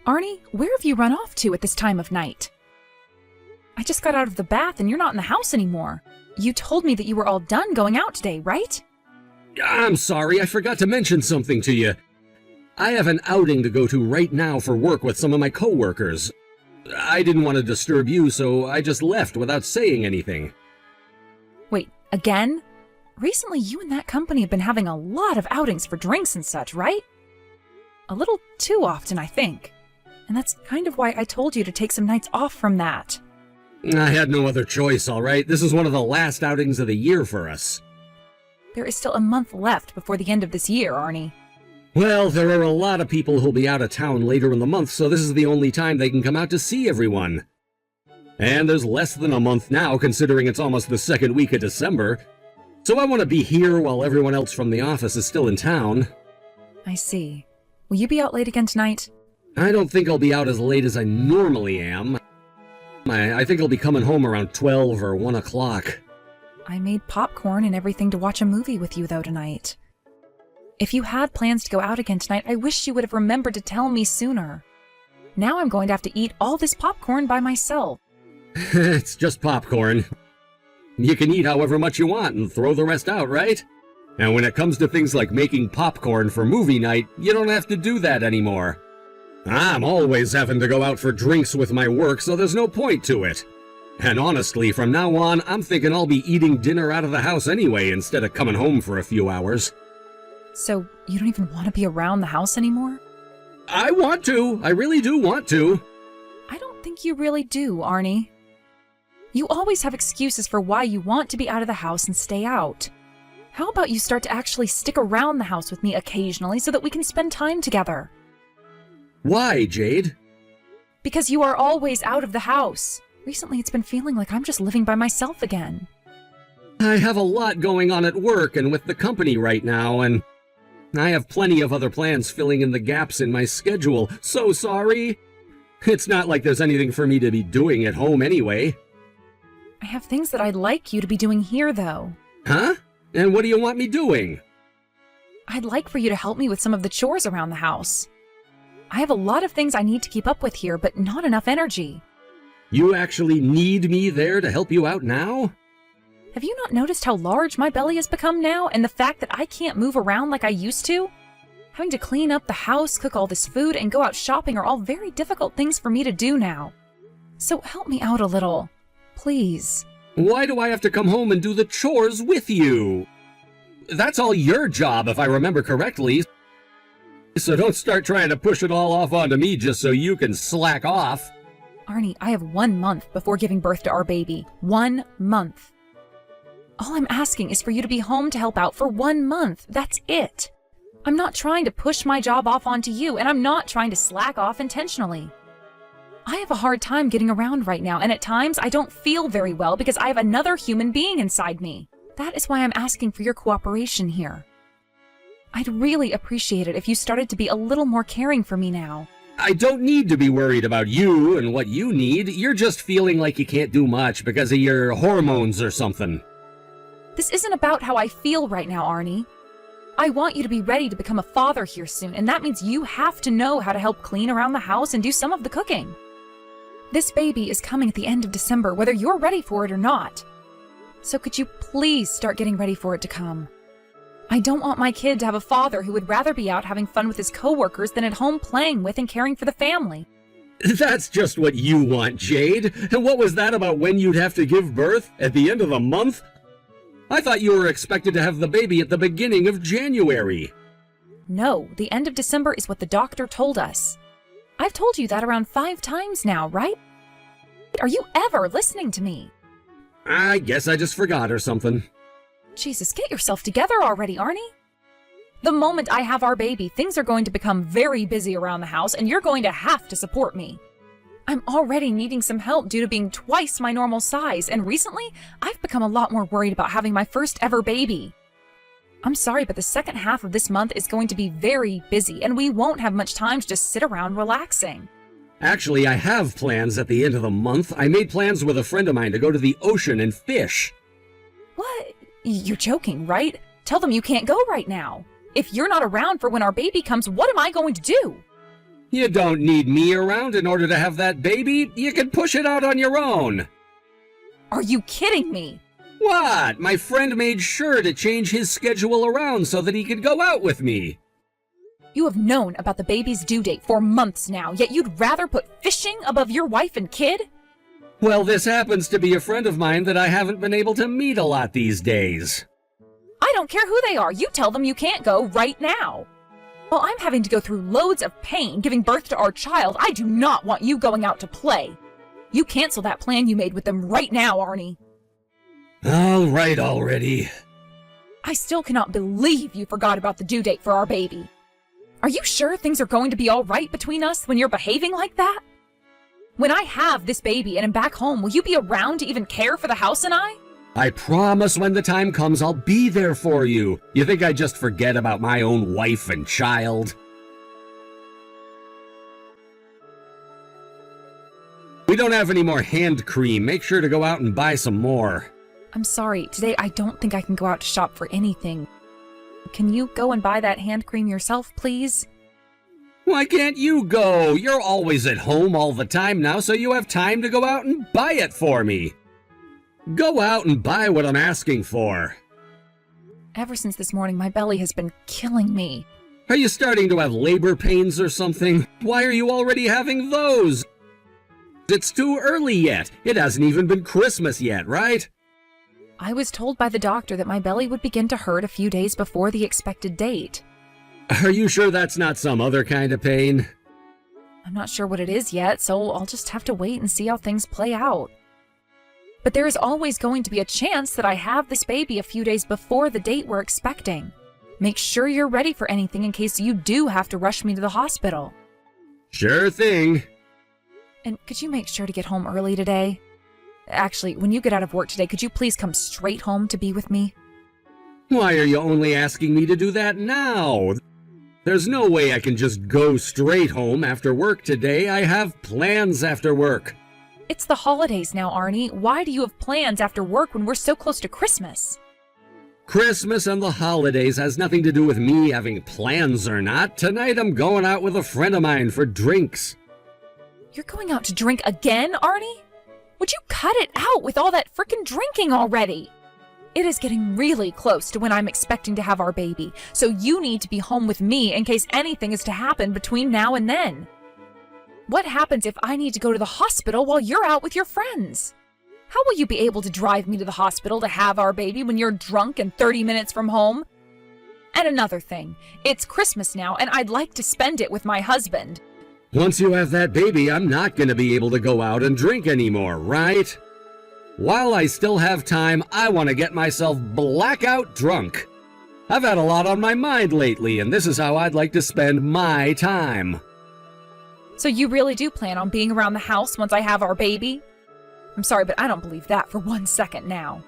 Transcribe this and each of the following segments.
Arnie, where have you run off to at this time of night? I just got out of the bath and you're not in the house anymore. You told me that you were all done going out today, right? I'm sorry, I forgot to mention something to you. I have an outing to go to right now for work with some of my coworkers. I didn't want to disturb you, so I just left without saying anything. Wait, again? Recently, you and that company have been having a lot of outings for drinks and such, right? A little too often, I think. And that's kind of why I told you to take some nights off from that. I had no other choice, all right? This is one of the last outings of the year for us. There is still a month left before the end of this year, Arnie. Well, there are a lot of people who'll be out of town later in the month, so this is the only time they can come out to see everyone. And there's less than a month now, considering it's almost the second week of December. So I want to be here while everyone else from the office is still in town. I see. Will you be out late again tonight? I don't think I'll be out as late as I normally am. I think I'll be coming home around 12 or 1 o'clock. I made popcorn and everything to watch a movie with you, though, tonight. If you had plans to go out again tonight, I wish you would have remembered to tell me sooner. Now I'm going to have to eat all this popcorn by myself. It's just popcorn. You can eat however much you want and throw the rest out, right? And when it comes to things like making popcorn for movie night, you don't have to do that anymore. I'm always having to go out for drinks with my work, so there's no point to it. And honestly, from now on, I'm thinking I'll be eating dinner out of the house anyway instead of coming home for a few hours. So, you don't even want to be around the house anymore? I want to. I really do want to. I don't think you really do, Arnie. You always have excuses for why you want to be out of the house and stay out. How about you start to actually stick around the house with me occasionally so that we can spend time together? Why, Jade? Because you are always out of the house. Recently, it's been feeling like I'm just living by myself again. I have a lot going on at work and with the company right now, and I have plenty of other plans filling in the gaps in my schedule. So sorry. It's not like there's anything for me to be doing at home anyway. I have things that I'd like you to be doing here, though. Huh? And what do you want me doing? I'd like for you to help me with some of the chores around the house. I have a lot of things I need to keep up with here, but not enough energy. You actually need me there to help you out now? Have you not noticed how large my belly has become now, and the fact that I can't move around like I used to? Having to clean up the house, cook all this food, and go out shopping are all very difficult things for me to do now. So help me out a little. Please. Why do I have to come home and do the chores with you? That's all your job, if I remember correctly. So don't start trying to push it all off onto me just so you can slack off. Arnie, I have 1 month before giving birth to our baby. 1 month. All I'm asking is for you to be home to help out for 1 month. That's it. I'm not trying to push my job off onto you, and I'm not trying to slack off intentionally. I have a hard time getting around right now, and at times I don't feel very well because I have another human being inside me. That is why I'm asking for your cooperation here. I'd really appreciate it if you started to be a little more caring for me now. I don't need to be worried about you and what you need. You're just feeling like you can't do much because of your hormones or something. This isn't about how I feel right now, Arnie. I want you to be ready to become a father here soon, and that means you have to know how to help clean around the house and do some of the cooking. This baby is coming at the end of December, whether you're ready for it or not. So could you please start getting ready for it to come? I don't want my kid to have a father who would rather be out having fun with his coworkers than at home playing with and caring for the family. That's just what you want, Jade. And what was that about when you'd have to give birth? At the end of the month? I thought you were expected to have the baby at the beginning of January. No, the end of December is what the doctor told us. I've told you that around 5 times now, right? Are you ever listening to me? I guess I just forgot or something. Jesus, get yourself together already, Arnie. The moment I have our baby, things are going to become very busy around the house, and you're going to have to support me. I'm already needing some help due to being twice my normal size, and recently, I've become a lot more worried about having my first ever baby. I'm sorry, but the second half of this month is going to be very busy, and we won't have much time to just sit around relaxing. Actually, I have plans at the end of the month. I made plans with a friend of mine to go to the ocean and fish. What? You're joking, right? Tell them you can't go right now. If you're not around for when our baby comes, what am I going to do? You don't need me around in order to have that baby. You can push it out on your own. Are you kidding me? What? My friend made sure to change his schedule around so that he could go out with me. You have known about the baby's due date for months now, yet you'd rather put fishing above your wife and kid? Well, this happens to be a friend of mine that I haven't been able to meet a lot these days. I don't care who they are. You tell them you can't go right now. While I'm having to go through loads of pain giving birth to our child, I do not want you going out to play. You cancel that plan you made with them right now, Arnie. All right already. I still cannot believe you forgot about the due date for our baby. Are you sure things are going to be all right between us when you're behaving like that? When I have this baby and am back home, will you be around to even care for the house and I? I promise when the time comes I'll be there for you. You think I just forget about my own wife and child? We don't have any more hand cream. Make sure to go out and buy some more. I'm sorry, today I don't think I can go out to shop for anything. Can you go and buy that hand cream yourself, please? Why can't you go? You're always at home all the time now, so you have time to go out and buy it for me. Go out and buy what I'm asking for. Ever since this morning, my belly has been killing me. Are you starting to have labor pains or something? Why are you already having those? It's too early yet. It hasn't even been Christmas yet, right? I was told by the doctor that my belly would begin to hurt a few days before the expected date. Are you sure that's not some other kind of pain? I'm not sure what it is yet, so I'll just have to wait and see how things play out. But there is always going to be a chance that I have this baby a few days before the date we're expecting. Make sure you're ready for anything in case you do have to rush me to the hospital. Sure thing. And could you make sure to get home early today? Actually, when you get out of work today, could you please come straight home to be with me? Why are you only asking me to do that now? There's no way I can just go straight home after work today. I have plans after work. It's the holidays now, Arnie. Why do you have plans after work when we're so close to Christmas? Christmas and the holidays has nothing to do with me having plans or not. Tonight I'm going out with a friend of mine for drinks. You're going out to drink again, Arnie? Would you cut it out with all that frickin' drinking already? It is getting really close to when I'm expecting to have our baby, so you need to be home with me in case anything is to happen between now and then. What happens if I need to go to the hospital while you're out with your friends? How will you be able to drive me to the hospital to have our baby when you're drunk and 30 minutes from home? And another thing, it's Christmas now and I'd like to spend it with my husband. Once you have that baby, I'm not going to be able to go out and drink anymore, right? While I still have time, I want to get myself blackout drunk. I've had a lot on my mind lately, and this is how I'd like to spend my time. So you really do plan on being around the house once I have our baby? I'm sorry, but I don't believe that for 1 second now.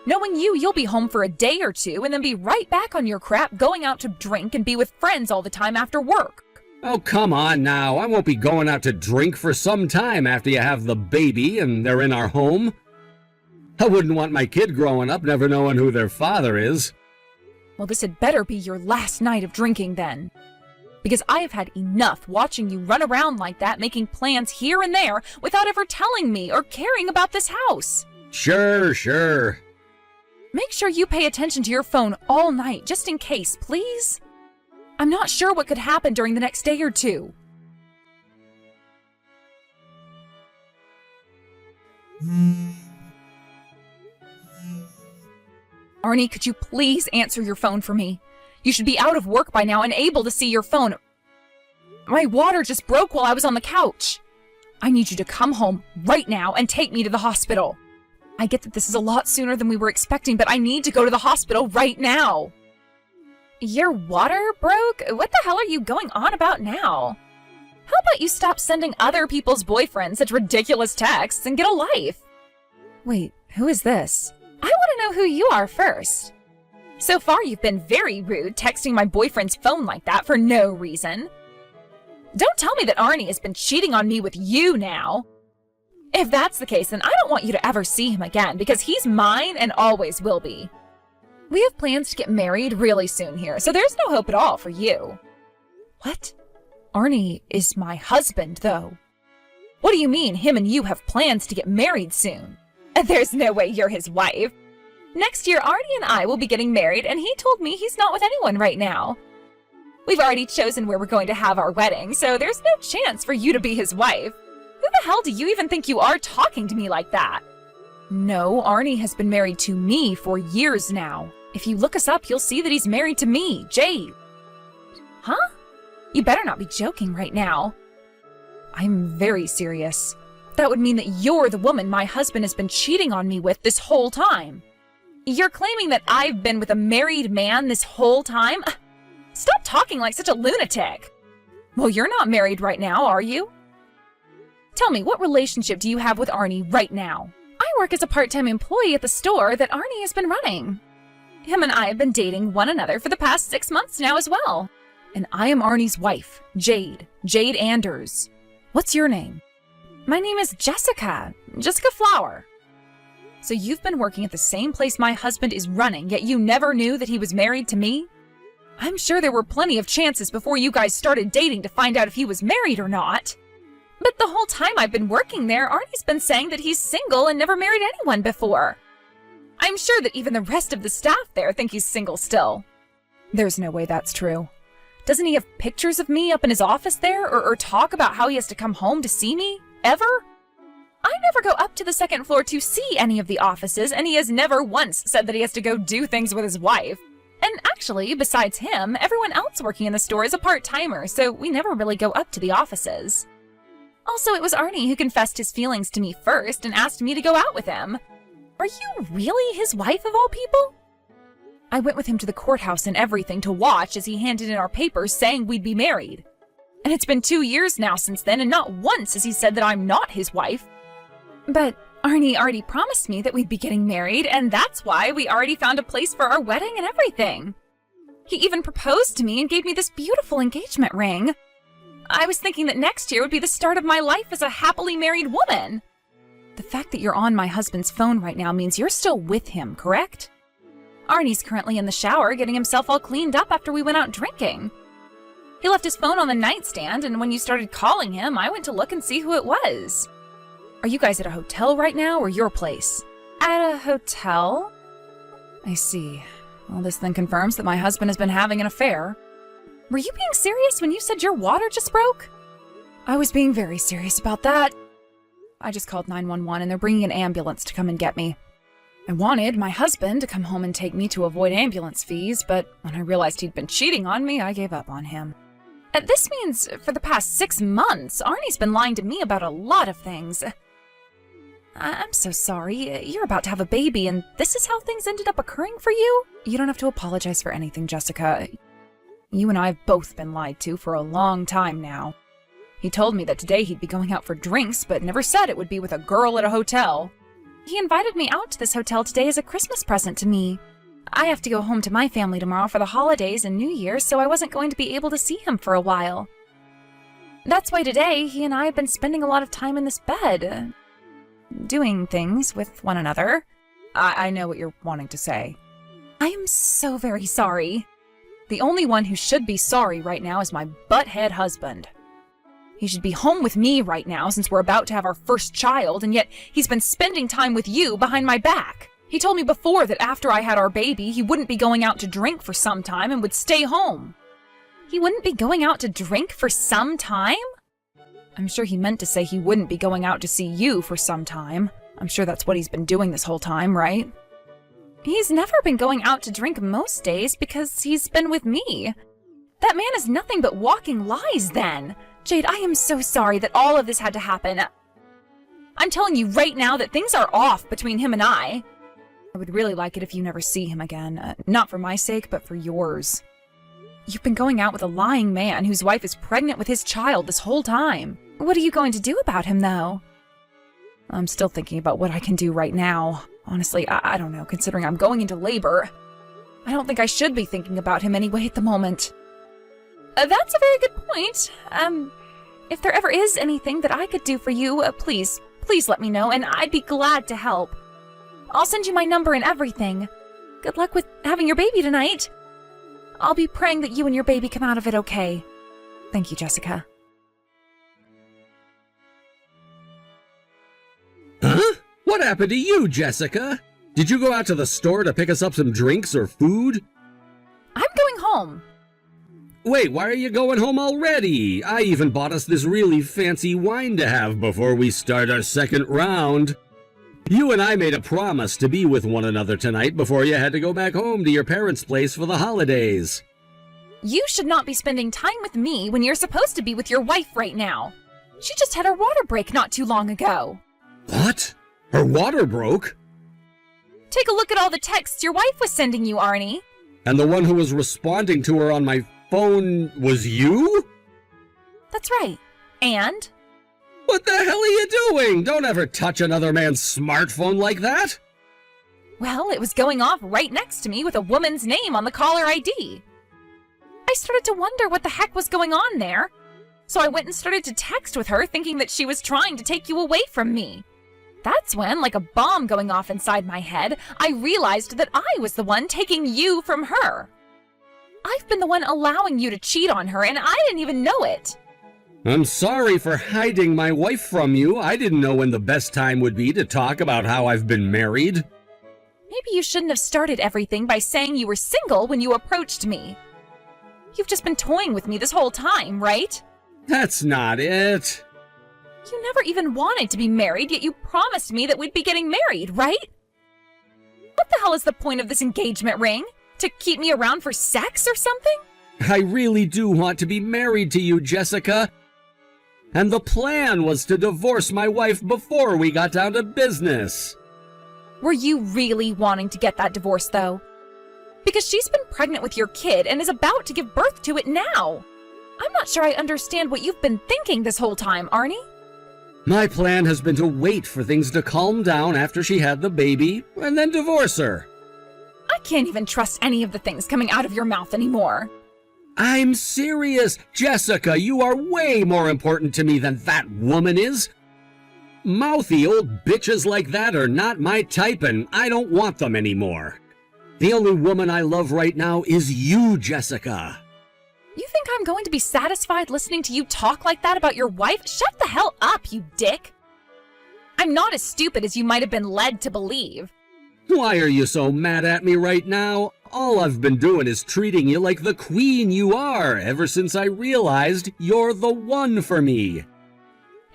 Knowing you, you'll be home for a day or two and then be right back on your crap going out to drink and be with friends all the time after work. Oh, come on now. I won't be going out to drink for some time after you have the baby and they're in our home. I wouldn't want my kid growing up never knowing who their father is. Well, this had better be your last night of drinking then. Because I have had enough watching you run around like that, making plans here and there without ever telling me or caring about this house. Sure. Make sure you pay attention to your phone all night, just in case, please. I'm not sure what could happen during the next day or two. Arnie, could you please answer your phone for me? You should be out of work by now and able to see your phone. My water just broke while I was on the couch. I need you to come home right now and take me to the hospital. I get that this is a lot sooner than we were expecting, but I need to go to the hospital right now. Your water broke? What the hell are you going on about now? How about you stop sending other people's boyfriends such ridiculous texts and get a life? Wait, who is this? I want to know who you are first. So far, you've been very rude texting my boyfriend's phone like that for no reason. Don't tell me that Arnie has been cheating on me with you now. If that's the case, then I don't want you to ever see him again because he's mine and always will be. We have plans to get married really soon here, so there's no hope at all for you. What? Arnie is my husband, though. What do you mean him and you have plans to get married soon? There's no way you're his wife. Next year, Arnie and I will be getting married, and he told me he's not with anyone right now. We've already chosen where we're going to have our wedding, so there's no chance for you to be his wife. Who the hell do you even think you are talking to me like that? No, Arnie has been married to me for years now. If you look us up, you'll see that he's married to me, Jade. Huh? You better not be joking right now. I'm very serious. That would mean that you're the woman my husband has been cheating on me with this whole time. You're claiming that I've been with a married man this whole time? Stop talking like such a lunatic. Well, you're not married right now, are you? Tell me, what relationship do you have with Arnie right now? I work as a part-time employee at the store that Arnie has been running. Him and I have been dating one another for the past 6 months now as well. And I am Arnie's wife, Jade Anders. What's your name? My name is Jessica Flower. So you've been working at the same place my husband is running, yet you never knew that he was married to me? I'm sure there were plenty of chances before you guys started dating to find out if he was married or not. But the whole time I've been working there, Arnie's been saying that he's single and never married anyone before. I'm sure that even the rest of the staff there think he's single still. There's no way that's true. Doesn't he have pictures of me up in his office there, or talk about how he has to come home to see me? Ever? I never go up to the second floor to see any of the offices, and he has never once said that he has to go do things with his wife. And actually, besides him, everyone else working in the store is a part-timer, so we never really go up to the offices. Also, it was Arnie who confessed his feelings to me first and asked me to go out with him. Are you really his wife of all people? I went with him to the courthouse and everything to watch as he handed in our papers saying we'd be married. And it's been 2 years now since then, and not once has he said that I'm not his wife. But Arnie already promised me that we'd be getting married, and that's why we already found a place for our wedding and everything. He even proposed to me and gave me this beautiful engagement ring. I was thinking that next year would be the start of my life as a happily married woman. The fact that you're on my husband's phone right now means you're still with him, correct? Arnie's currently in the shower getting himself all cleaned up after we went out drinking. He left his phone on the nightstand, and when you started calling him, I went to look and see who it was. Are you guys at a hotel right now, or your place? At a hotel? I see. Well, this then confirms that my husband has been having an affair. Were you being serious when you said your water just broke? I was being very serious about that. I just called 911 and they're bringing an ambulance to come and get me. I wanted my husband to come home and take me to avoid ambulance fees, but when I realized he'd been cheating on me, I gave up on him. This means for the past 6 months, Arnie's been lying to me about a lot of things. I'm so sorry. You're about to have a baby, and this is how things ended up occurring for you? You don't have to apologize for anything, Jessica. You and I have both been lied to for a long time now. He told me that today he'd be going out for drinks, but never said it would be with a girl at a hotel. He invited me out to this hotel today as a Christmas present to me. I have to go home to my family tomorrow for the holidays and New Year's, so I wasn't going to be able to see him for a while. That's why today he and I have been spending a lot of time in this bed, doing things with one another. I know what you're wanting to say. I am so very sorry. The only one who should be sorry right now is my butthead husband. He should be home with me right now since we're about to have our first child, and yet he's been spending time with you behind my back. He told me before that after I had our baby, he wouldn't be going out to drink for some time and would stay home. He wouldn't be going out to drink for some time? I'm sure he meant to say he wouldn't be going out to see you for some time. I'm sure that's what he's been doing this whole time, right? He's never been going out to drink most days because he's been with me. That man is nothing but walking lies then. Jade, I am so sorry that all of this had to happen. I'm telling you right now that things are off between him and I. I would really like it if you never see him again. Not for my sake, but for yours. You've been going out with a lying man whose wife is pregnant with his child this whole time. What are you going to do about him, though? I'm still thinking about what I can do right now. Honestly, I don't know, considering I'm going into labor. I don't think I should be thinking about him anyway at the moment. That's a very good point. If there ever is anything that I could do for you, please let me know, and I'd be glad to help. I'll send you my number and everything. Good luck with having your baby tonight. I'll be praying that you and your baby come out of it okay. Thank you, Jessica. Huh? What happened to you, Jessica? Did you go out to the store to pick us up some drinks or food? I'm going home. Wait, why are you going home already? I even bought us this really fancy wine to have before we start our second round. You and I made a promise to be with one another tonight before you had to go back home to your parents' place for the holidays. You should not be spending time with me when you're supposed to be with your wife right now. She just had her water break not too long ago. What? Her water broke? Take a look at all the texts your wife was sending you, Arnie. And the one who was responding to her on my phone was you? That's right. And? What the hell are you doing? Don't ever touch another man's smartphone like that. Well, it was going off right next to me with a woman's name on the caller ID. I started to wonder what the heck was going on there. So I went and started to text with her thinking that she was trying to take you away from me. That's when, like a bomb going off inside my head, I realized that I was the one taking you from her. I've been the one allowing you to cheat on her, and I didn't even know it. I'm sorry for hiding my wife from you. I didn't know when the best time would be to talk about how I've been married. Maybe you shouldn't have started everything by saying you were single when you approached me. You've just been toying with me this whole time, right? That's not it. You never even wanted to be married, yet you promised me that we'd be getting married, right? What the hell is the point of this engagement ring? To keep me around for sex or something? I really do want to be married to you, Jessica. And the plan was to divorce my wife before we got down to business. Were you really wanting to get that divorce, though? Because she's been pregnant with your kid and is about to give birth to it now. I'm not sure I understand what you've been thinking this whole time, Arnie. My plan has been to wait for things to calm down after she had the baby, and then divorce her. I can't even trust any of the things coming out of your mouth anymore. I'm serious. Jessica, you are way more important to me than that woman is. Mouthy old bitches like that are not my type, and I don't want them anymore. The only woman I love right now is you, Jessica. You think I'm going to be satisfied listening to you talk like that about your wife? Shut the hell up, you dick! I'm not as stupid as you might have been led to believe. Why are you so mad at me right now? All I've been doing is treating you like the queen you are ever since I realized you're the one for me.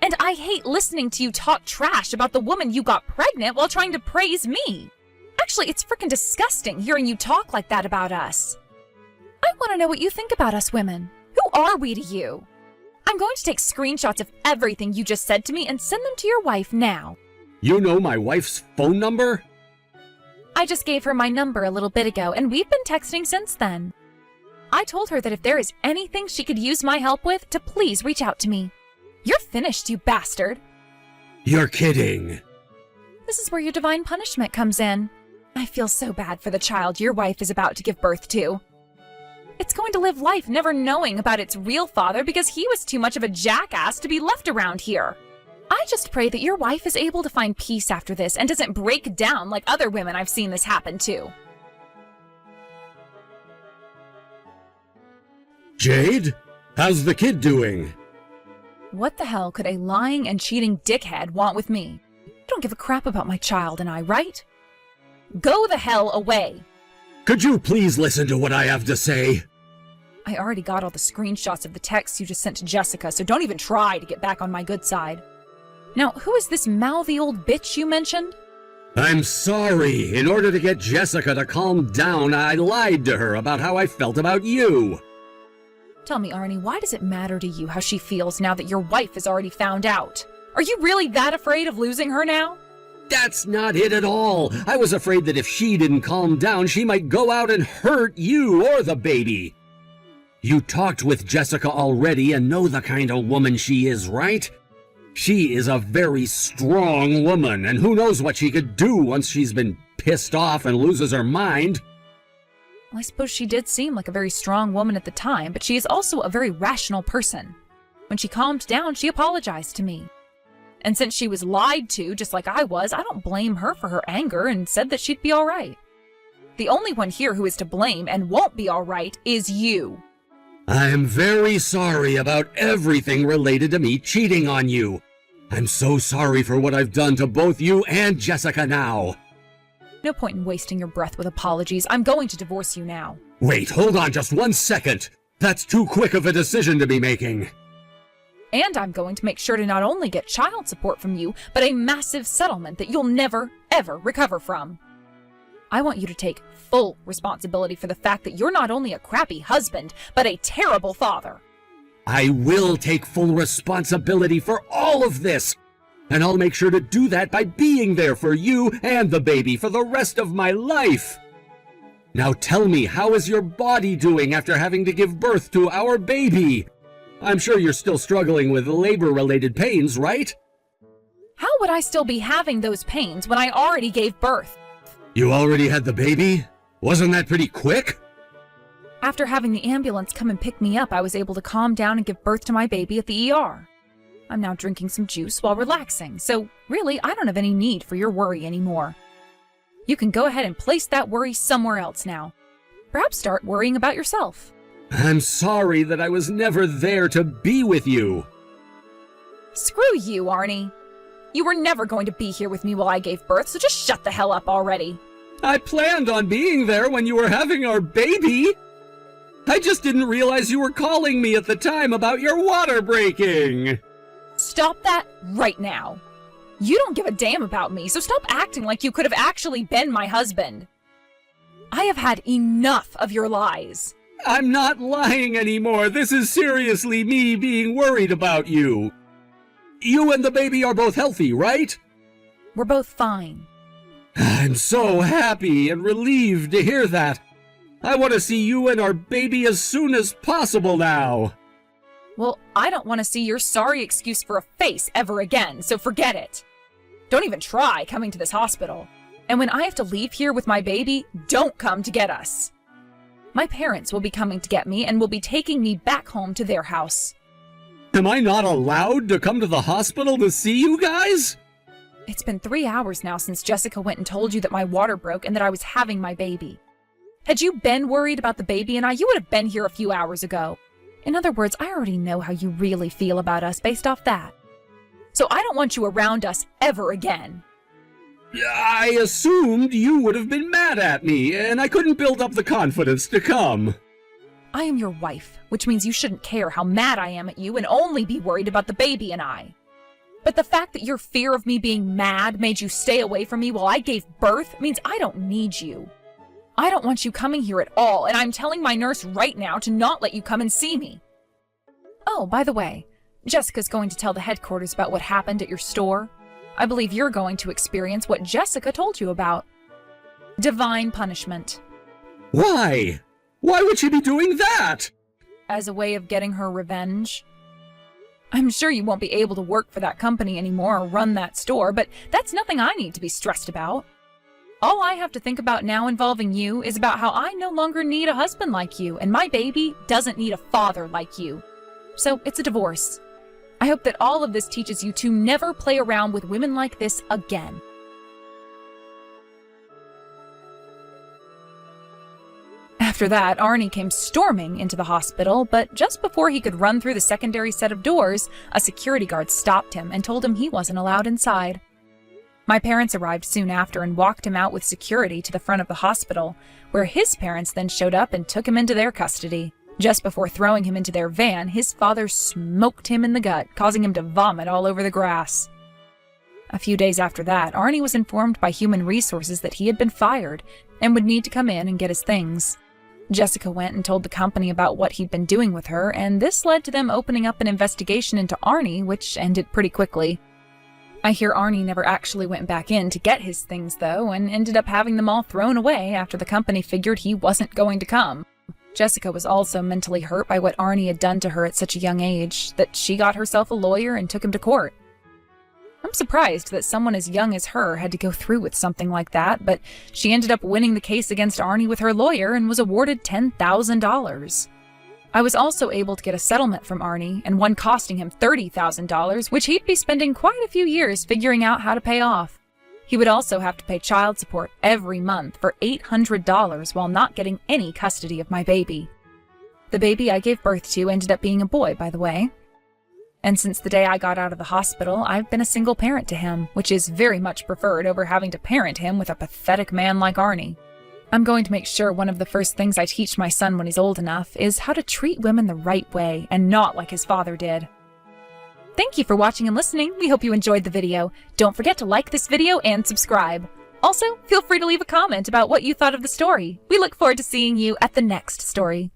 And I hate listening to you talk trash about the woman you got pregnant while trying to praise me. Actually, it's freaking disgusting hearing you talk like that about us. I want to know what you think about us women. Who are we to you? I'm going to take screenshots of everything you just said to me and send them to your wife now. You know my wife's phone number? I just gave her my number a little bit ago, and we've been texting since then. I told her that if there is anything she could use my help with, to please reach out to me. You're finished, you bastard. You're kidding. This is where your divine punishment comes in. I feel so bad for the child your wife is about to give birth to. It's going to live life never knowing about its real father because he was too much of a jackass to be left around here. I just pray that your wife is able to find peace after this and doesn't break down like other women I've seen this happen to. Jade, how's the kid doing? What the hell could a lying and cheating dickhead want with me? You don't give a crap about my child and I, right? Go the hell away. Could you please listen to what I have to say? I already got all the screenshots of the texts you just sent to Jessica, so don't even try to get back on my good side. Now, who is this mouthy old bitch you mentioned? I'm sorry. In order to get Jessica to calm down, I lied to her about how I felt about you. Tell me, Arnie, why does it matter to you how she feels now that your wife has already found out? Are you really that afraid of losing her now? That's not it at all. I was afraid that if she didn't calm down, she might go out and hurt you or the baby. You talked with Jessica already and know the kind of woman she is, right? She is a very strong woman, and who knows what she could do once she's been pissed off and loses her mind. Well, I suppose she did seem like a very strong woman at the time, but she is also a very rational person. When she calmed down, she apologized to me. And since she was lied to, just like I was, I don't blame her for her anger and said that she'd be all right. The only one here who is to blame and won't be all right is you. I'm very sorry about everything related to me cheating on you. I'm so sorry for what I've done to both you and Jessica now. No point in wasting your breath with apologies. I'm going to divorce you now. Wait, hold on just 1 second. That's too quick of a decision to be making. And I'm going to make sure to not only get child support from you, but a massive settlement that you'll never, ever recover from. I want you to take full responsibility for the fact that you're not only a crappy husband, but a terrible father. I will take full responsibility for all of this. And I'll make sure to do that by being there for you and the baby for the rest of my life. Now tell me, how is your body doing after having to give birth to our baby? I'm sure you're still struggling with labor-related pains, right? How would I still be having those pains when I already gave birth? You already had the baby? Wasn't that pretty quick? After having the ambulance come and pick me up, I was able to calm down and give birth to my baby at the ER. I'm now drinking some juice while relaxing, so really, I don't have any need for your worry anymore. You can go ahead and place that worry somewhere else now. Perhaps start worrying about yourself. I'm sorry that I was never there to be with you. Screw you, Arnie. You were never going to be here with me while I gave birth, so just shut the hell up already. I planned on being there when you were having our baby. I just didn't realize you were calling me at the time about your water breaking. Stop that right now. You don't give a damn about me, so stop acting like you could have actually been my husband. I have had enough of your lies. I'm not lying anymore. This is seriously me being worried about you. You and the baby are both healthy, right? We're both fine. I'm so happy and relieved to hear that. I want to see you and our baby as soon as possible now. Well, I don't want to see your sorry excuse for a face ever again, so forget it. Don't even try coming to this hospital. And when I have to leave here with my baby, don't come to get us. My parents will be coming to get me and will be taking me back home to their house. Am I not allowed to come to the hospital to see you guys? It's been 3 hours now since Jessica went and told you that my water broke and that I was having my baby. Had you been worried about the baby and you would have been here a few hours ago. In other words, I already know how you really feel about us based off that. So I don't want you around us ever again. I assumed you would have been mad at me, and I couldn't build up the confidence to come. I am your wife, which means you shouldn't care how mad I am at you and only be worried about the baby and I. But the fact that your fear of me being mad made you stay away from me while I gave birth means I don't need you. I don't want you coming here at all, and I'm telling my nurse right now to not let you come and see me. Oh, by the way, Jessica's going to tell the headquarters about what happened at your store. I believe you're going to experience what Jessica told you about. Divine punishment. Why? Why would she be doing that? As a way of getting her revenge. I'm sure you won't be able to work for that company anymore or run that store, but that's nothing I need to be stressed about. All I have to think about now involving you is about how I no longer need a husband like you, and my baby doesn't need a father like you. So it's a divorce. I hope that all of this teaches you to never play around with women like this again. After that, Arnie came storming into the hospital, but just before he could run through the secondary set of doors, a security guard stopped him and told him he wasn't allowed inside. My parents arrived soon after and walked him out with security to the front of the hospital, where his parents then showed up and took him into their custody. Just before throwing him into their van, his father smoked him in the gut, causing him to vomit all over the grass. A few days after that, Arnie was informed by Human Resources that he had been fired and would need to come in and get his things. Jessica went and told the company about what he'd been doing with her, and this led to them opening up an investigation into Arnie, which ended pretty quickly. I hear Arnie never actually went back in to get his things, though, and ended up having them all thrown away after the company figured he wasn't going to come. Jessica was also mentally hurt by what Arnie had done to her at such a young age that she got herself a lawyer and took him to court. I'm surprised that someone as young as her had to go through with something like that, but she ended up winning the case against Arnie with her lawyer and was awarded $10,000. I was also able to get a settlement from Arnie, and one costing him $30,000, which he'd be spending quite a few years figuring out how to pay off. He would also have to pay child support every month for $800 while not getting any custody of my baby. The baby I gave birth to ended up being a boy, by the way. And since the day I got out of the hospital, I've been a single parent to him, which is very much preferred over having to parent him with a pathetic man like Arnie. I'm going to make sure one of the first things I teach my son when he's old enough is how to treat women the right way and not like his father did. Thank you for watching and listening. We hope you enjoyed the video. Don't forget to like this video and subscribe. Also, feel free to leave a comment about what you thought of the story. We look forward to seeing you at the next story.